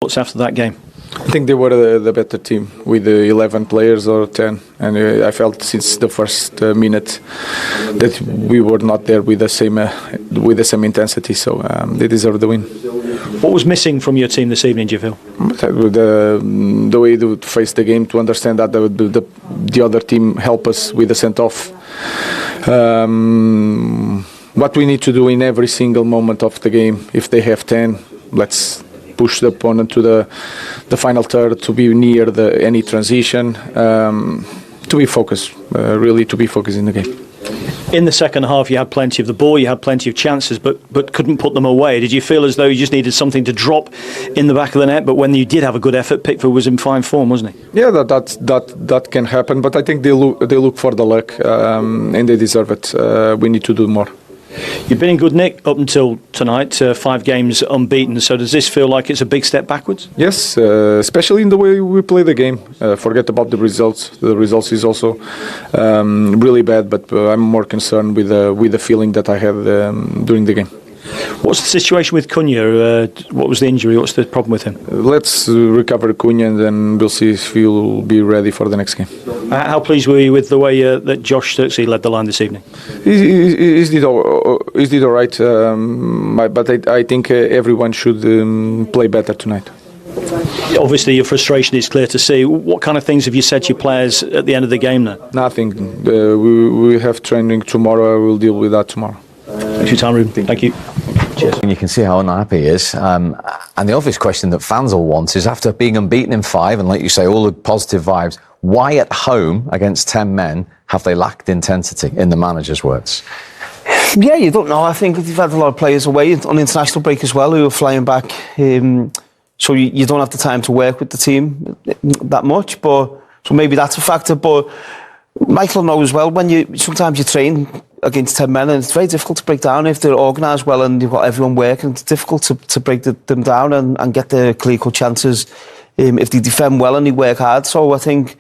What's after that game? I think they were the better team with the 11 players or 10, and I felt since the first minute that we were not there with the same intensity. So they deserve the win. What was missing from your team this evening, do you feel? The way to face the game, to understand that the other team help us with the send-off. What we need to do in every single moment of the game. If they have 10, let's push the opponent to the final third, to be near any transition, to be focused, really to be focused in the game. In the second half, you had plenty of the ball, you had plenty of chances, but couldn't put them away. Did you feel as though you just needed something to drop in the back of the net? But when you did have a good effort, Pickford was in fine form, wasn't he? Yeah, that can happen, but I think they look for the luck, and they deserve it. We need to do more. You've been in good nick up until tonight, 5 games unbeaten. So does this feel like it's a big step backwards? Yes, especially in the way we play the game. Forget about the results. The results is also really bad, but I'm more concerned with the feeling that I had during the game. What's the situation with Cunha? What was the injury? What's the problem with him? Let's recover Cunha and then we'll see if he'll be ready for the next game. How pleased were you with the way that Josh Sturksey led the line this evening? He did all right, but I think everyone should play better tonight. Obviously, your frustration is clear to see. What kind of things have you said to your players at the end of the game then? Nothing. We have training tomorrow. I will deal with that tomorrow. Thanks for your time, Ruben. Thank you. Cheers. And you can see how unhappy he is. And the obvious question that fans will want is, after being unbeaten in 5, and like you say, all the positive vibes, why at home against 10 men have they lacked intensity, in the manager's words? Yeah, you don't know. I think you've had a lot of players away on international break as well who are flying back. So you don't have the time to work with the team that much. So maybe that's a factor. But Michael knows well, sometimes you train against 10 men and it's very difficult to break down if they're organised well and you've got everyone working. It's difficult to break them down and get the clear-cut chances if they defend well and they work hard. So I think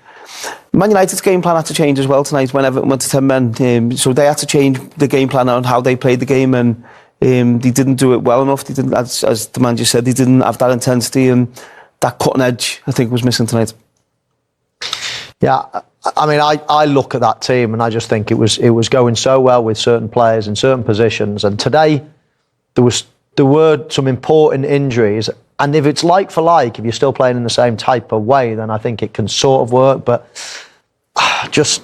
Man United's game plan had to change as well tonight when Everton went to 10 men. So they had to change the game plan on how they played the game, and they didn't do it well enough. They didn't, as the manager said, they didn't have that intensity, and that cutting edge, I think, was missing tonight. Yeah, I mean, I look at that team and I just think it was going so well with certain players in certain positions, and today there were some important injuries. And if it's like for like, if you're still playing in the same type of way, then I think it can sort of work. But just,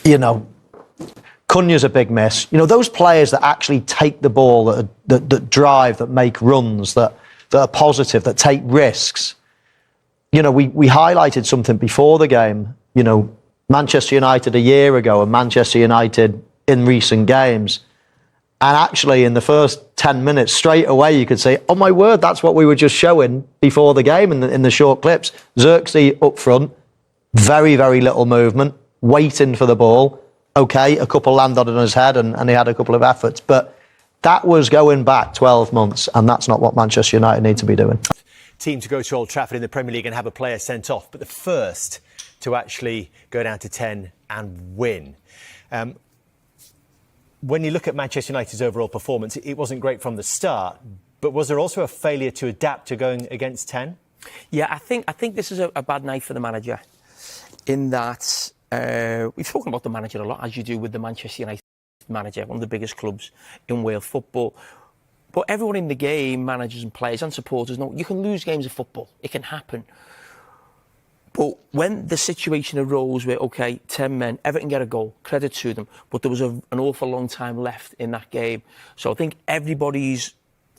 Cunha's a big miss. Those players that actually take the ball, that drive, that make runs, that are positive, that take risks. We highlighted something before the game. Manchester United a year ago and Manchester United in recent games. And actually, in the first 10 minutes, straight away, you could say, oh, my word, that's what we were just showing before the game in the short clips. Xerxes up front, very, very little movement, waiting for the ball. OK, a couple landed on his head and he had a couple of efforts. But that was going back 12 months, and that's not what Manchester United need to be doing. Team to go to Old Trafford in the Premier League and have a player sent off, but the first to actually go down to 10 and win. When you look at Manchester United's overall performance, it wasn't great from the start, but was there also a failure to adapt to going against 10? Yeah, I think this is a bad night for the manager, in that we've spoken about the manager a lot, as you do with the Manchester United manager, one of the biggest clubs in Wales football. But everyone in the game, managers and players and supporters, know you can lose games of football. It can happen. But when the situation arose where, OK, 10 men, Everton get a goal, credit to them, but there was an awful long time left in that game. So I think everybody's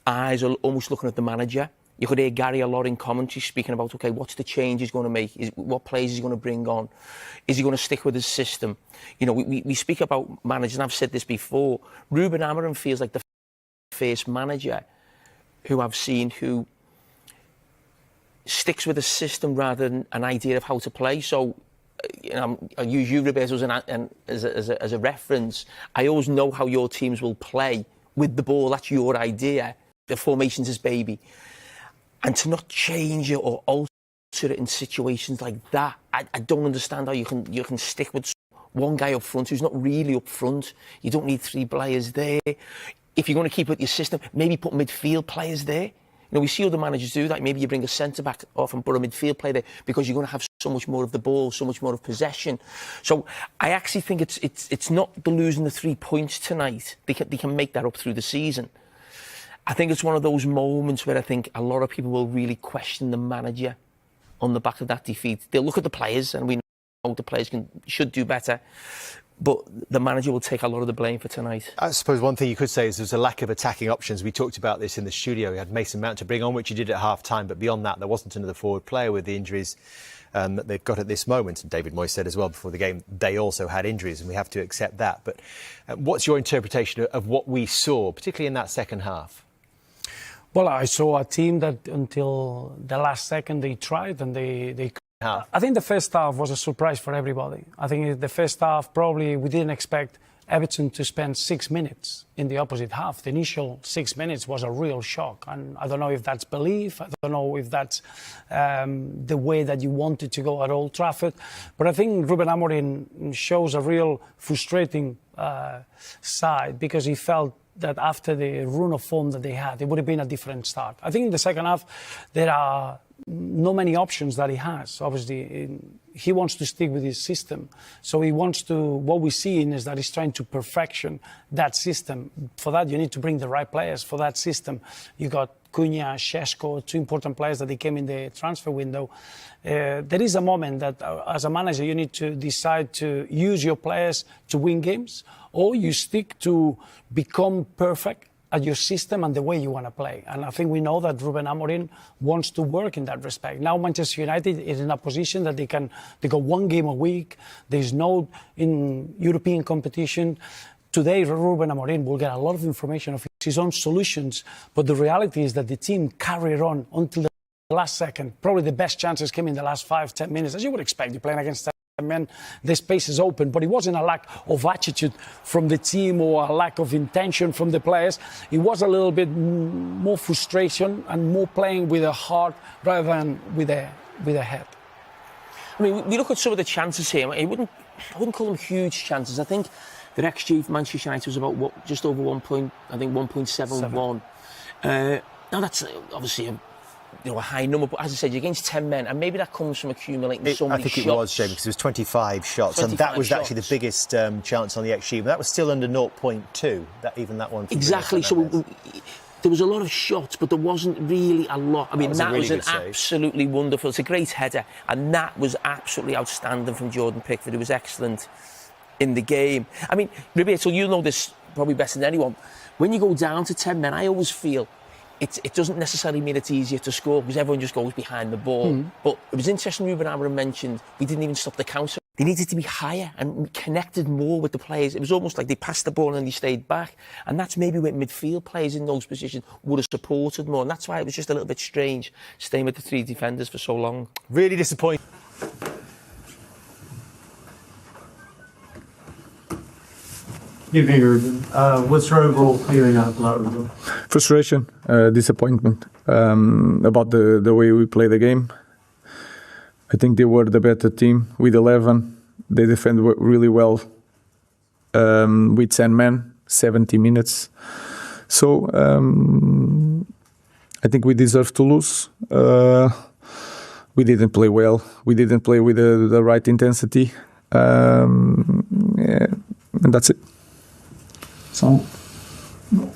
eyes are almost looking at the manager. You could hear Gary a lot in commentary speaking about, OK, what's the change he's going to make? What players he's going to bring on? Is he going to stick with his system? We speak about managers, and I've said this before. Ruben Amorim feels like the first manager who I've seen who sticks with a system rather than an idea of how to play. So, I use you, Roberto, as a reference. I always know how your teams will play with the ball. That's your idea. The formation's his baby. And to not change it or alter it in situations like that, I don't understand how you can stick with one guy up front who's not really up front. You don't need 3 players there. If you're going to keep with your system, maybe put midfield players there. You know, we see other managers do that. Maybe you bring a centre-back off and put a midfield player there because you're going to have so much more of the ball, so much more of possession. So I actually think it's not the losing the 3 points tonight. They can make that up through the season. I think it's one of those moments where I think a lot of people will really question the manager on the back of that defeat. They'll look at the players, and we know the players should do better, but the manager will take a lot of the blame for tonight. I suppose one thing you could say is there's a lack of attacking options. We talked about this in the studio. We had Mason Mount to bring on, which he did at half-time, but beyond that, there wasn't another forward player with the injuries that they've got at this moment. And David Moyes said as well before the game, they also had injuries, and we have to accept that. But what's your interpretation of what we saw, particularly in that second half? Well, I saw a team that until the last second they tried and they I think the first half was a surprise for everybody. I think the first half, probably we didn't expect Everton to spend 6 minutes in the opposite half. The initial 6 minutes was a real shock. And I don't know if that's belief. I don't know if that's the way that you wanted to go at Old Trafford. But I think Ruben Amorim shows a real frustrating side, because he felt that after the run of form that they had, it would have been a different start. I think in the second half, there are not many options that he has. Obviously, he wants to stick with his system. So he wants to, what we're seeing is that he's trying to perfection that system. For that, you need to bring the right players for that system. You got Cunha, Šeško, 2 important players that they came in the transfer window. There is a moment that, as a manager, you need to decide to use your players to win games, or you stick to become perfect at your system and the way you want to play. And I think we know that Ruben Amorim wants to work in that respect. Now Manchester United is in a position that they go 1 game a week. There's no in European competition. Today, Ruben Amorim will get a lot of information of his own solutions, but the reality is that the team carried on until the last second. Probably the best chances came in the last 5-10 minutes, as you would expect. You're playing against 10 men, the space is open, but it wasn't a lack of attitude from the team or a lack of intention from the players. It was a little bit more frustration and more playing with a heart rather than with a head. I mean, we look at some of the chances here. I wouldn't call them huge chances. I think their XG for Manchester United was about just over 1.71. Now that's obviously a high number, but as I said, you're against 10 men, and maybe that comes from accumulating so many shots. I think it was, Jamie, because it was 25 shots, and that was actually the biggest chance on the XG, but that was still under 0.2, that one. Exactly, so there was a lot of shots, but there wasn't really a lot. I mean, that was an absolutely wonderful, it's a great header, and that was absolutely outstanding from Jordan Pickford. It was excellent in the game. I mean, Roberto, you know this probably better than anyone. When you go down to 10 men, I always feel it doesn't necessarily mean it's easier to score, because everyone just goes behind the ball. But it was interesting, Ruben Amorim mentioned we didn't even stop the counter. They needed to be higher and connected more with the players. It was almost like they passed the ball and they stayed back. And that's maybe where midfield players in those positions would have supported more. And that's why it was just a little bit strange staying with the 3 defenders for so long. Really disappointing. Give me, Ruben. What's your overall feeling out loud? Frustration, disappointment about the way we play the game. I think they were the better team with 11. They defend really well with 10 men, 70 minutes. So I think we deserve to lose. We didn't play well. We didn't play with the right intensity. And that's it. So,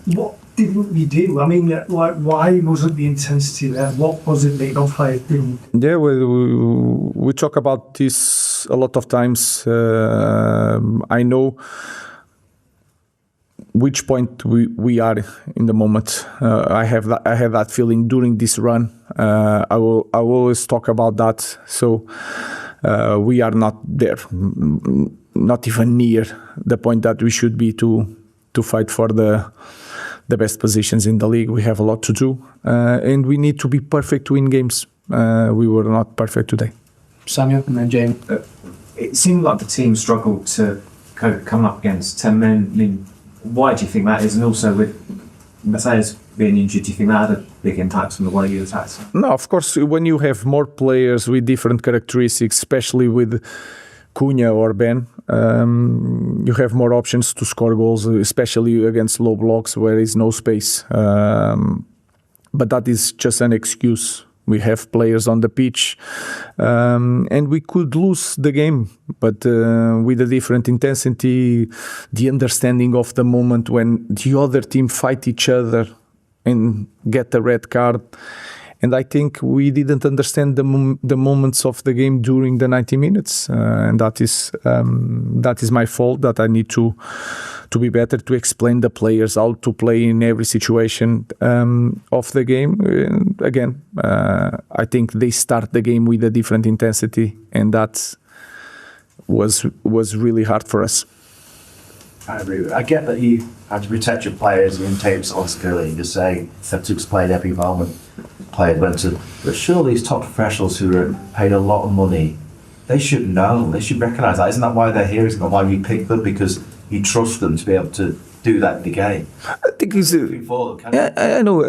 what didn't we do? I mean, like, why wasn't the intensity there? What was it that your players didn't? Yeah, we talk about this a lot of times. I know which point we are in the moment. I have that feeling during this run. I will always talk about that. So we are not there, not even near the point that we should be to fight for the best positions in the league. We have a lot to do, and we need to be perfect to win games. We were not perfect today. Samuel and then James. It seemed like the team struggled to kind of come up against 10 men. I mean, why do you think that is? And also with Matthias being injured, do you think that had a big impact on the way you attacked? No, of course, when you have more players with different characteristics, especially with Cunha or Ben, you have more options to score goals, especially against low blocks where there is no space. but that is just an excuse. We have players on the pitch, and we could lose the game, but with a different intensity, the understanding of the moment when the other team fight each other and get a red card. And I think we didn't understand the moments of the game during the 90 minutes, and that is my fault. That I need to be better, to explain the players how to play in every situation of the game. And again, I think they start the game with a different intensity, and that was really hard for us. I agree. I get that you had to protect your players in tapes on Skilly. You're saying Celtic's played every moment. Players went to, but surely these top professionals who are paid a lot of money, they should know. They should recognise that. Isn't that why they're here? Isn't that why we pick them? Because you trust them to be able to do that in the game. I think it's. I know,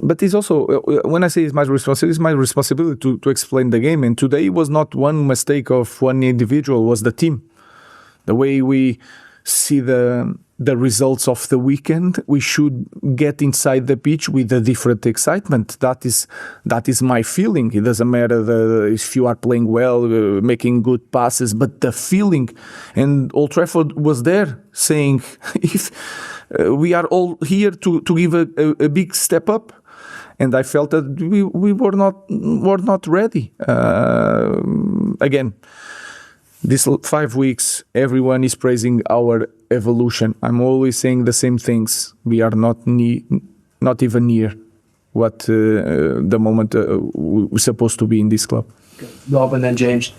but it's also, when I say it's my responsibility to explain the game. And today was not one mistake of one individual. Was the team. The way we see the results of the weekend, we should get inside the pitch with a different excitement. That is my feeling. It doesn't matter if you are playing well, making good passes, but the feeling. And Old Trafford was there saying, if we are all here to give a big step up. And I felt that we were not ready. Again, these 5 weeks, everyone is praising our evolution. I'm always saying the same things. We are not even near what the moment we're supposed to be in this club. Rob and then James.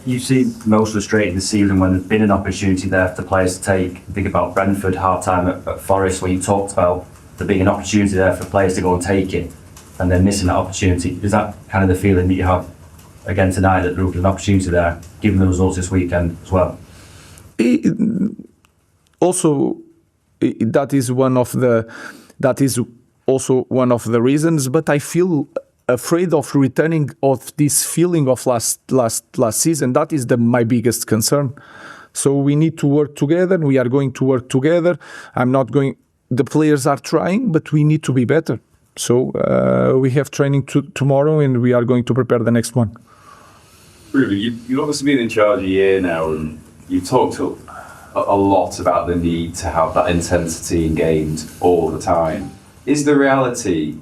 You've seen most frustrated this season when there's been an opportunity there for the players to take. Think about Brentford half-time at Forest, where you talked about there being an opportunity there for players to go and take it, and then missing that opportunity. Is that kind of the feeling that you have again tonight, that there was an opportunity there, given the results this weekend as well? That is also one of the reasons. But I feel afraid of returning of this feeling of last season. That is my biggest concern. So we need to work together. We are going to work together. The players are trying, but we need to be better. So we have training tomorrow, and we are going to prepare the next one. Ruben, you've obviously been in charge a year now, and you've talked a lot about the need to have that intensity in games all the time. Is the reality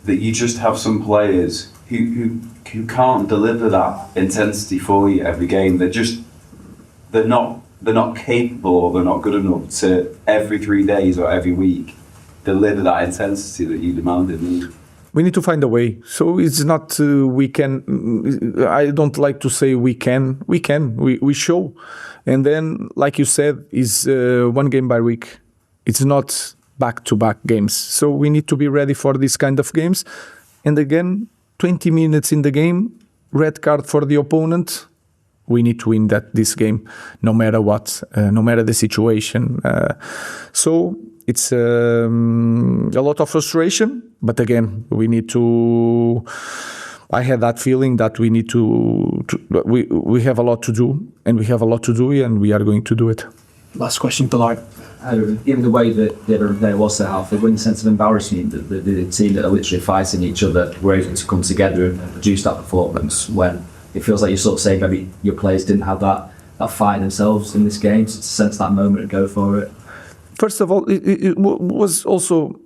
that you just have some players who can't deliver that intensity for you every game? They're not capable, or they're not good enough to every 3 days or every week deliver that intensity that you demanded? We need to find a way. So it's not we can. I don't like to say we can. We show, and then, like you said, is 1 game by week. It's not back-to-back games. So we need to be ready for this kind of games. And again, 20 minutes in the game, red card for the opponent. We need to win this game, no matter what, no matter the situation. So it's a lot of frustration, but again, we need to. I had that feeling that we need to we have a lot to do, and we have a lot to do, and we are going to do it. Last question, Ballard. Given the way that the other day was set off, there wasn't a sense of embarrassment that the team that are literally fighting each other were able to come together and produce that performance, when it feels like you're sort of saying maybe your players didn't have that fight themselves in this game, so to sense that moment and go for it? First of all, it was also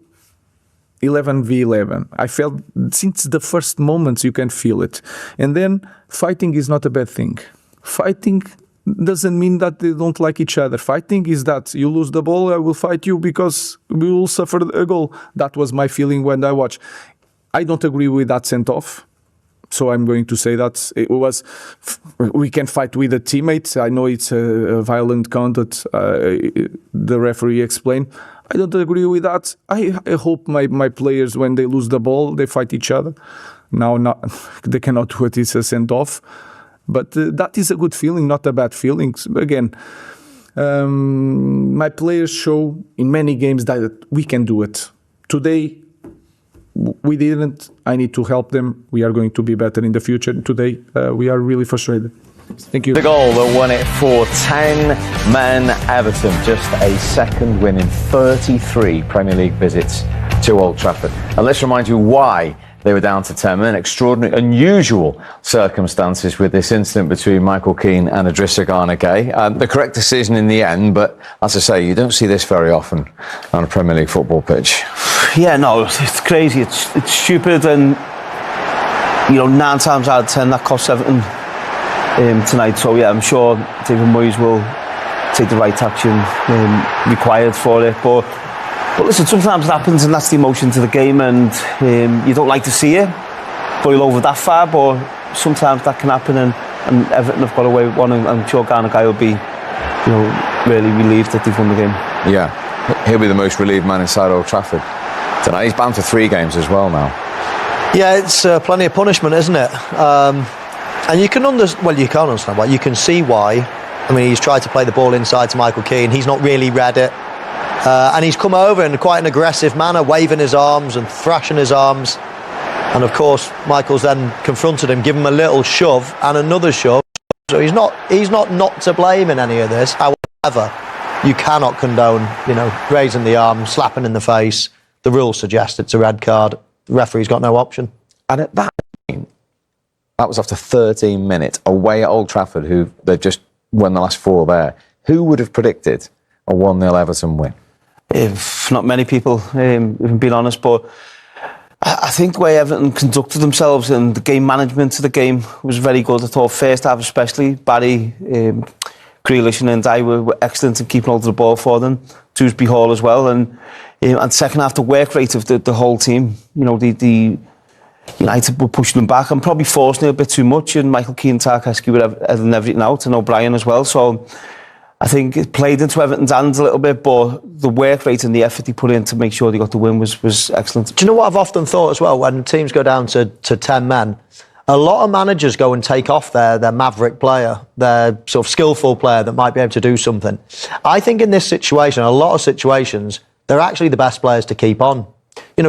11v11. I felt since the first moments you can feel it. And then fighting is not a bad thing. Fighting doesn't mean that they don't like each other. Fighting is that you lose the ball, I will fight you because we will suffer a goal. That was my feeling when I watched. I don't agree with that sent-off. So I'm going to say that we can fight with a teammate. I know it's a violent conduct, the referee explained. I don't agree with that. I hope my players, when they lose the ball, they fight each other. Now, they cannot do it, it's a send-off. But that is a good feeling, not a bad feeling. Again, my players show in many games that we can do it. Today, we didn't. I need to help them. We are going to be better in the future. Today, we are really frustrated. Thank you. The goal that won it for 10-men Everton. Just a second win in 33 Premier League visits to Old Trafford. And let's remind you why they were down to 10 men. Extraordinary, unusual circumstances with this incident between Michael Keane and Idrissa Gana Gueye. The correct decision in the end, but as I say, you don't see this very often on a Premier League football pitch. Yeah, no, it's crazy. It's stupid, and 9 times out of 10 that costs Everton tonight. So yeah, I'm sure David Moyes will take the right action required for it. But listen, sometimes it happens, and that's the emotion to the game, and you don't like to see it boil over that far, but sometimes that can happen, and Everton have got away with one, and I'm sure Gana Gueye will be really relieved that they've won the game. Yeah, he'll be the most relieved man inside Old Trafford tonight. He's banned for 3 games as well now. Yeah, it's plenty of punishment, isn't it? And you can understand, well, you can't understand why. You can see why. I mean, he's tried to play the ball inside to Michael Keane. He's not really read it. And he's come over in quite an aggressive manner, waving his arms and thrashing his arms. And of course, Michael's then confronted him, given him a little shove and another shove. So he's not to blame in any of this. However, you cannot condone, raising the arm, slapping in the face. The rules suggest it's a red card. The referee's got no option. And at that point, that was after 13 minutes away at Old Trafford, who they've just won the last 4 there. Who would have predicted a 1-0 Everton win? If not many people, if I'm being honest, but I think the way Everton conducted themselves and the game management of the game was very good. I thought first half especially, Barry, Grealish and Ndiaye were excellent in keeping hold of the ball for them. Dewsbury-Hall as well, and second half the work rate of the whole team. The United were pushing them back and probably forcing it a bit too much, and Michael Keane and Tarkowski were editing everything out, and O'Brien as well. So I think it played into Everton's hands a little bit, but the work rate and the effort he put in to make sure they got the win was excellent. Do you know what I've often thought as well? When teams go down to 10 men, a lot of managers go and take off their maverick player, their sort of skillful player that might be able to do something. I think in this situation, a lot of situations, they're actually the best players to keep on.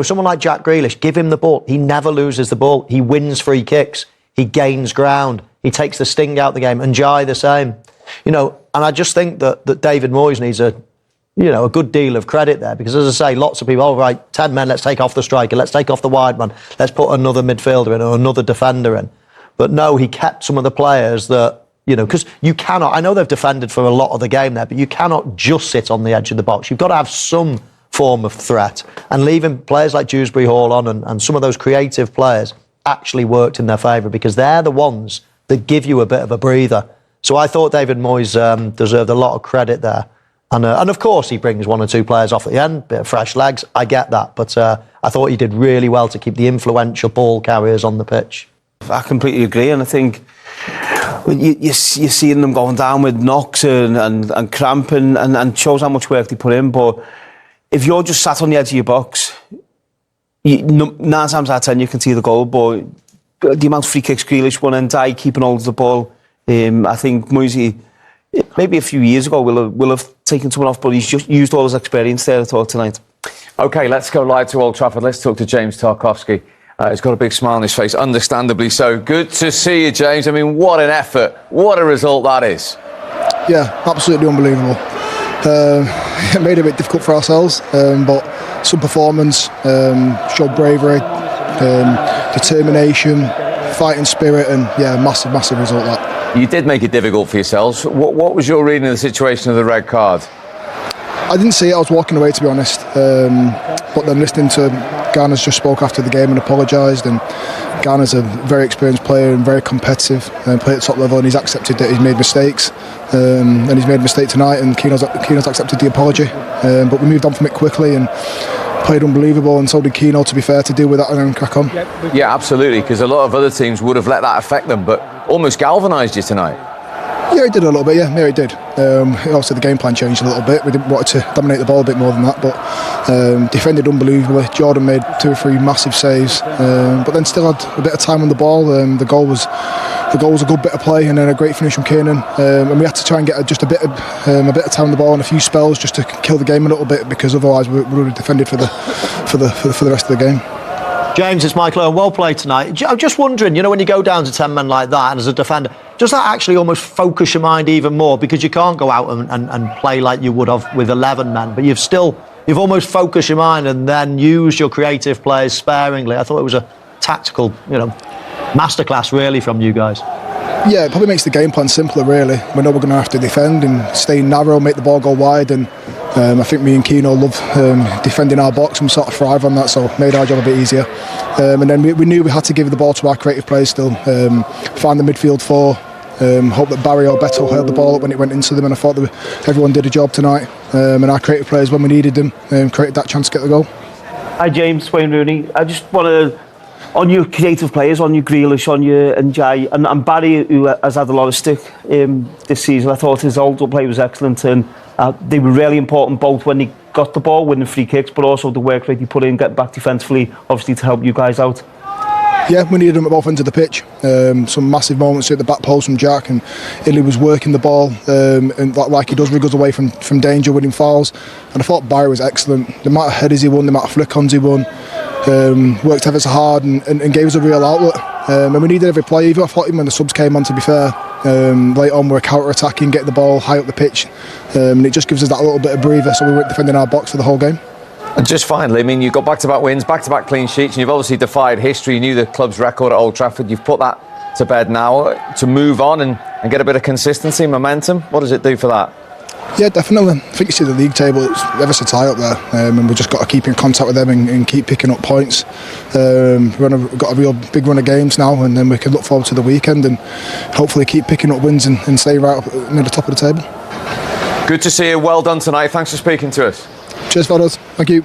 Someone like Jack Grealish, give him the ball. He never loses the ball. He wins free kicks. He gains ground. He takes the sting out of the game. And Ndiaye the same. And I just think that David Moyes needs a good deal of credit there, because as I say, lots of people, all right, 10 men, let's take off the striker, let's take off the wide man, let's put another midfielder in or another defender in. But no, he kept some of the players that, because you cannot, I know they've defended for a lot of the game there, but you cannot just sit on the edge of the box. You've got to have some form of threat, and leaving players like Dewsbury-Hall on and some of those creative players actually worked in their favour, because they're the ones that give you a bit of a breather. So I thought David Moyes deserved a lot of credit there. And of course he brings 1 or 2 players off at the end, bit of fresh legs, I get that. But I thought he did really well to keep the influential ball carriers on the pitch. I completely agree, and I think you're seeing them going down with knocks and cramp, and shows how much work they put in. But if you're just sat on the edge of your box, 9 times out of 10 you can see the goal, but the amount of free kicks Grealish won and Ndiaye keeping hold of the ball, I think Moisey, maybe a few years ago, will have taken someone off, but he's just used all his experience there, I thought, tonight. OK, let's go live to Old Trafford. Let's talk to James Tarkowski. He's got a big smile on his face, understandably so. Good to see you, James. I mean, what an effort. What a result that is. Yeah, absolutely unbelievable. It made it a bit difficult for ourselves, but some performance, showed bravery, determination, fighting spirit, and yeah, massive result that. You did make it difficult for yourselves. What was your reading of the situation of the red card? I didn't see it, I was walking away, to be honest, but then listening to Gana's just spoke after the game and apologised, and Gana's a very experienced player and very competitive and play at top level, and he's accepted that he's made mistakes, and he's made a mistake tonight, and Kiernan accepted the apology, but we moved on from it quickly and played unbelievable, and so did Kiernan, to be fair, to deal with that and then crack on. Yeah, absolutely, because a lot of other teams would have let that affect them, but almost galvanised you tonight. Yeah, it did a little bit, yeah, it did. Also, the game plan changed a little bit. We didn't want to dominate the ball a bit more than that, but defended unbelievably. Jordan made 2 or 3 massive saves, but then still had a bit of time on the ball. The goal was a good bit of play, and then a great finish from Kiernan. And we had to try and get just a bit of time on the ball and a few spells just to kill the game a little bit, because otherwise we would have defended for the rest of the game. James, it's Michael Owen. Well played tonight. I'm just wondering, when you go down to 10 men like that, and as a defender, does that actually almost focus your mind even more? Because you can't go out and play like you would have with 11 men, but you've still you've almost focused your mind and then used your creative players sparingly. I thought it was a tactical, masterclass really from you guys. Yeah, it probably makes the game plan simpler really. We know we're going to have to defend and stay narrow, make the ball go wide, and I think me and Keno love defending our box and we sort of thrive on that, so it made our job a bit easier. And then we knew we had to give the ball to our creative players still, find the midfield four, hope that Barry or Beto held the ball up when it went into them, and I thought that everyone did a job tonight, and our creative players, when we needed them, created that chance to get the goal. Hi James, Wayne Rooney. I just want to, on your creative players, on your Grealish, on your Ndiaye, and Barry, who has had a lot of stick this season, I thought his hold-up play was excellent, and they were really important both when he got the ball, winning free kicks, but also the work rate he put in, getting back defensively, obviously to help you guys out. Yeah, we needed them at both ends of the pitch. Some massive moments at the back post from Jack, and Illy was working the ball, and like he does, wriggles away from danger, winning fouls. And I thought Barry was excellent. The amount of headers he won, the amount of flick-ons he won, worked ever so hard and gave us a real outlet. And we needed every play. Even I thought even when the subs came on, to be fair, late on we're counter-attacking, getting the ball high up the pitch, and it just gives us that little bit of breather, so we weren't defending our box for the whole game. And just finally, I mean, you've got back-to-back wins, back-to-back clean sheets, and you've obviously defied history. You knew the club's record at Old Trafford. You've put that to bed now to move on and get a bit of consistency, momentum. What does it do for that? Yeah, definitely. I think you see the league table, it's ever so tight up there, and we've just got to keep in contact with them and keep picking up points. We've got a real big run of games now, and then we can look forward to the weekend and hopefully keep picking up wins and stay right up near the top of the table. Good to see you. Well done tonight. Thanks for speaking to us. Cheers, fellas. Thank you.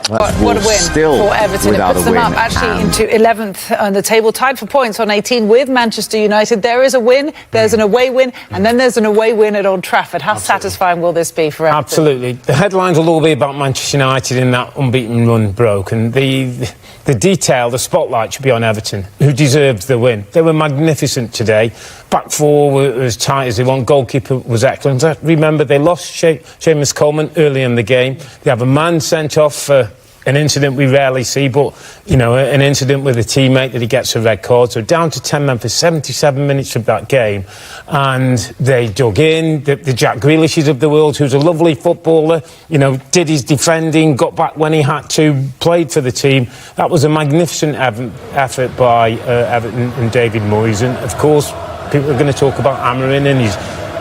What a win for Everton. It puts them up actually into 11th on the table, tied for points on 18 with Manchester United. There is a win, there's an away win, and then there's an away win at Old Trafford. How satisfying will this be for Everton? Absolutely. The headlines will all be about Manchester United in that unbeaten run broke, and the detail, the spotlight should be on Everton, who deserved the win. They were magnificent today. Back four were as tight as they want. Goalkeeper was excellent. Remember, they lost Seamus Coleman early in the game. They have a man sent off for an incident we rarely see, but, an incident with a teammate that he gets a red card. So down to 10 men for 77 minutes of that game. And they dug in. The Jack Grealishes of the world, who's a lovely footballer, did his defending, got back when he had to, played for the team. That was a magnificent effort by Everton and David Moyes. And, of course, people are going to talk about Amorim and his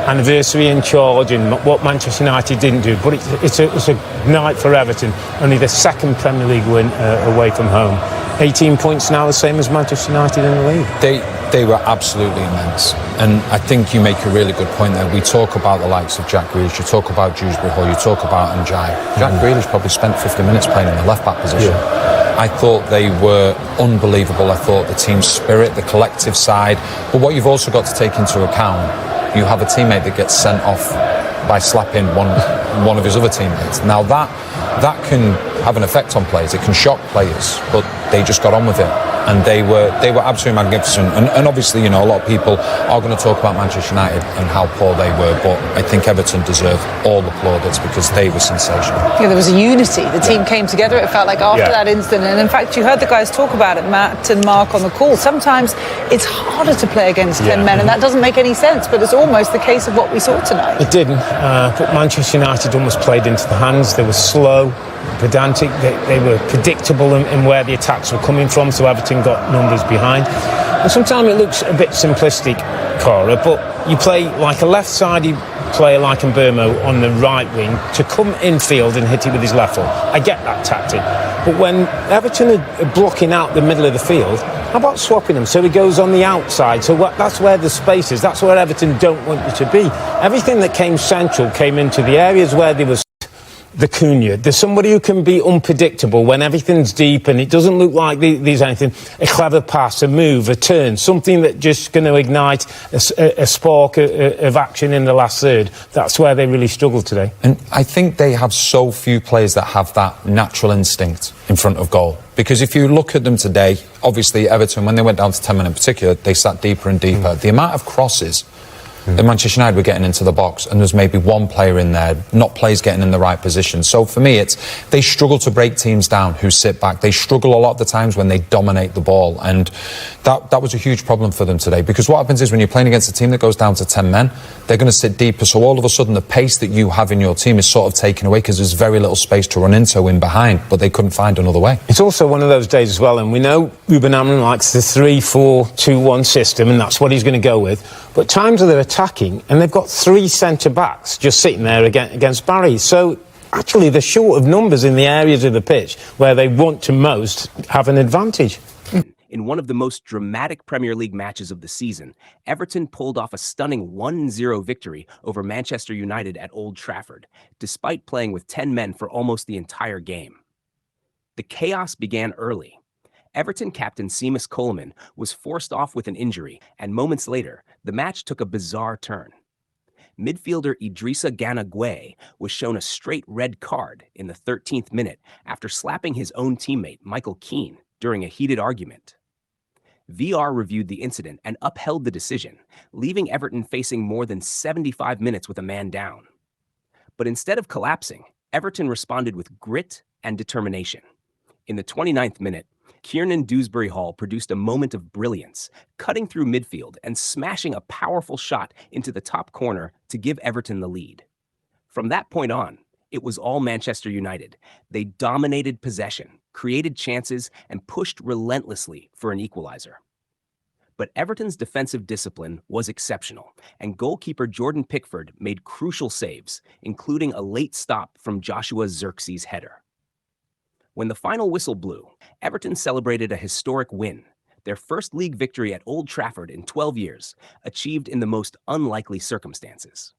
anniversary in charge and what Manchester United didn't do, but it's a night for Everton. Only the second Premier League win away from home. 18 points now, the same as Manchester United in the league. They were absolutely immense, and I think you make a really good point there. We talk about the likes of Jack Grealish, you talk about Dewsbury-Hall, you talk about Ndiaye. Jack Grealish probably spent 50 minutes playing in the left back position. Yeah. I thought they were unbelievable. I thought the team spirit, the collective side, but what you've also got to take into account, you have a teammate that gets sent off by slapping one of his other teammates. Now that can have an effect on players. It can shock players, but they just got on with it, and they were absolutely magnificent. And obviously, a lot of people are going to talk about Manchester United and how poor they were, but I think Everton deserve all the plaudits because they were sensational. Yeah, there was a unity. The team came together, it felt like, after that incident. And in fact, you heard the guys talk about it, Matt and Mark, on the call. Sometimes it's harder to play against 10 men, and that doesn't make any sense, but it's almost the case of what we saw tonight. It didn't, but Manchester United almost played into the hands. They were slow, pedantic, they were predictable in where the attacks were coming from, so Everton got numbers behind. And sometimes it looks a bit simplistic, Cora, but you play like a left-sided player like Mbeumo on the right wing to come infield and hit it with his left foot. I get that tactic, but when Everton are blocking out the middle of the field, how about swapping him so he goes on the outside? So that's where the space is. That's where Everton don't want you to be. Everything that came central came into the areas where there was the Cunha. There's somebody who can be unpredictable when everything's deep and it doesn't look like there's anything. A clever pass, a move, a turn, something that just going to ignite a spark of action in the last third. That's where they really struggled today. And I think they have so few players that have that natural instinct in front of goal. Because if you look at them today, obviously Everton, when they went down to 10 men in particular, they sat deeper and deeper. The amount of crosses And Manchester United were getting into the box, and there's maybe one player in there, not players getting in the right position. So for me, they struggle to break teams down who sit back. They struggle a lot of the times when they dominate the ball, and that was a huge problem for them today. Because what happens is when you're playing against a team that goes down to 10 men, they're going to sit deeper. So all of a sudden, the pace that you have in your team is sort of taken away because there's very little space to run into in behind. But they couldn't find another way. It's also one of those days as well, and we know Ruben Amorim likes the 3-4-2-1 system, and that's what he's going to go with. But times they're attacking, and they've got 3 centre-backs just sitting there against Barry. So actually, they're short of numbers in the areas of the pitch where they want to most have an advantage. In one of the most dramatic Premier League matches of the season, Everton pulled off a stunning 1-0 victory over Manchester United at Old Trafford, despite playing with 10 men for almost the entire game. The chaos began early. Everton captain Seamus Coleman was forced off with an injury, and moments later, the match took a bizarre turn. Midfielder Idrissa Gana Gueye was shown a straight red card in the 13th minute after slapping his own teammate Michael Keane during a heated argument. VR reviewed the incident and upheld the decision, leaving Everton facing more than 75 minutes with a man down. But instead of collapsing, Everton responded with grit and determination. In the 29th minute, Kiernan Dewsbury-Hall produced a moment of brilliance, cutting through midfield and smashing a powerful shot into the top corner to give Everton the lead. From that point on, it was all Manchester United. They dominated possession, created chances, and pushed relentlessly for an equalizer. But Everton's defensive discipline was exceptional, and goalkeeper Jordan Pickford made crucial saves, including a late stop from Joshua Zirkzee's header. When the final whistle blew, Everton celebrated a historic win, their first league victory at Old Trafford in 12 years, achieved in the most unlikely circumstances.